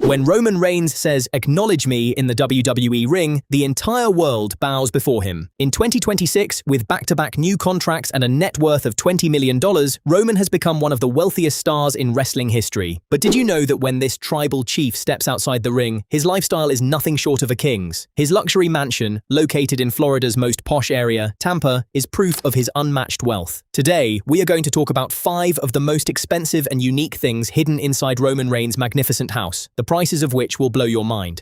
When Roman Reigns says, "Acknowledge me" in the WWE ring, the entire world bows before him. In 2026, with back-to-back new contracts and a net worth of $20 million, Roman has become one of the wealthiest stars in wrestling history. But did you know that when this tribal chief steps outside the ring, his lifestyle is nothing short of a king's? His luxury mansion, located in Florida's most posh area, Tampa, is proof of his unmatched wealth. Today, we are going to talk about 5 of the most expensive and unique things hidden inside Roman Reigns' magnificent house, the prices of which will blow your mind.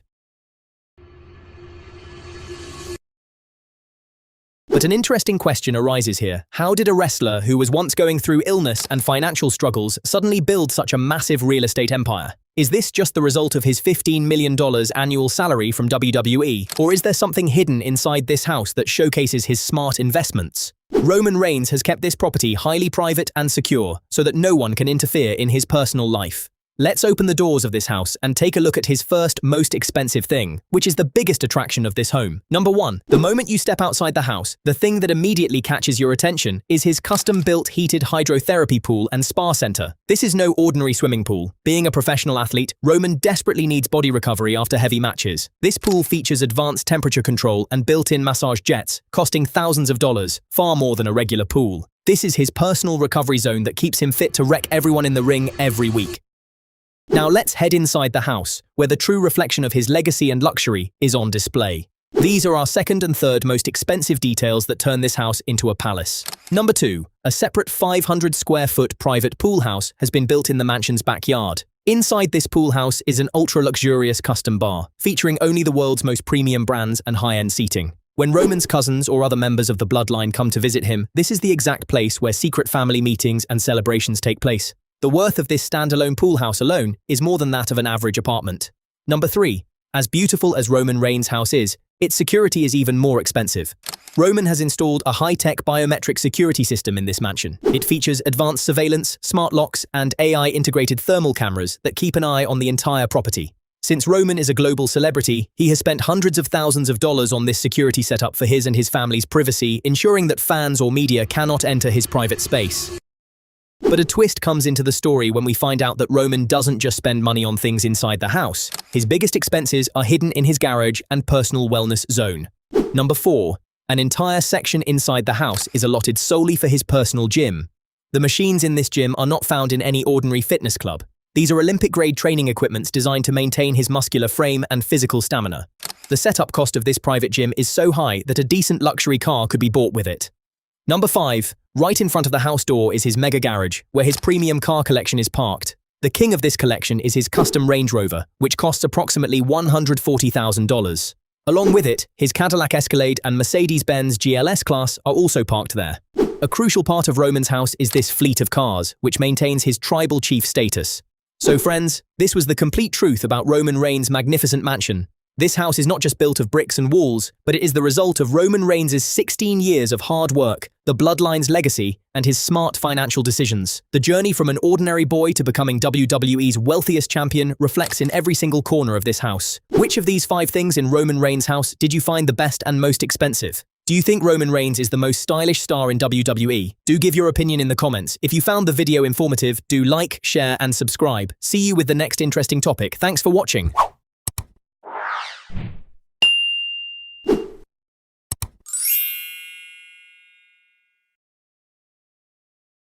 But an interesting question arises here. How did a wrestler who was once going through illness and financial struggles suddenly build such a massive real estate empire? Is this just the result of his $15 million annual salary from WWE, or is there something hidden inside this house that showcases his smart investments? Roman Reigns has kept this property highly private and secure so that no one can interfere in his personal life. Let's open the doors of this house and take a look at his first most expensive thing, which is the biggest attraction of this home. Number 1. The moment you step outside the house, the thing that immediately catches your attention is his custom-built heated hydrotherapy pool and spa center. This is no ordinary swimming pool. Being a professional athlete, Roman desperately needs body recovery after heavy matches. This pool features advanced temperature control and built-in massage jets, costing thousands of dollars, far more than a regular pool. This is his personal recovery zone that keeps him fit to wreck everyone in the ring every week. Now let's head inside the house, where the true reflection of his legacy and luxury is on display. These are our second and third most expensive details that turn this house into a palace. Number 2. A separate 500-square-foot private pool house has been built in the mansion's backyard. Inside this pool house is an ultra-luxurious custom bar, featuring only the world's most premium brands and high-end seating. When Roman's cousins or other members of the bloodline come to visit him, this is the exact place where secret family meetings and celebrations take place. The worth of this standalone pool house alone is more than that of an average apartment. Number 3. As beautiful as Roman Reigns' house is, its security is even more expensive. Roman has installed a high-tech biometric security system in this mansion. It features advanced surveillance, smart locks, and AI-integrated thermal cameras that keep an eye on the entire property. Since Roman is a global celebrity, he has spent hundreds of thousands of dollars on this security setup for his and his family's privacy, ensuring that fans or media cannot enter his private space. But a twist comes into the story when we find out that Roman doesn't just spend money on things inside the house. His biggest expenses are hidden in his garage and personal wellness zone. Number 4. An entire section inside the house is allotted solely for his personal gym. The machines in this gym are not found in any ordinary fitness club. These are Olympic-grade training equipments designed to maintain his muscular frame and physical stamina. The setup cost of this private gym is so high that a decent luxury car could be bought with it. Number 5. Right in front of the house door is his mega garage, where his premium car collection is parked. The king of this collection is his custom Range Rover, which costs approximately $140,000. Along with it, his Cadillac Escalade and Mercedes-Benz GLS class are also parked there. A crucial part of Roman's house is this fleet of cars, which maintains his tribal chief status. So friends, this was the complete truth about Roman Reigns' magnificent mansion. This house is not just built of bricks and walls, but it is the result of Roman Reigns' 16 years of hard work, the bloodline's legacy, and his smart financial decisions. The journey from an ordinary boy to becoming WWE's wealthiest champion reflects in every single corner of this house. Which of these 5 things in Roman Reigns' house did you find the best and most expensive? Do you think Roman Reigns is the most stylish star in WWE? Do give your opinion in the comments. If you found the video informative, do like, share, and subscribe. See you with the next interesting topic. Thanks for watching.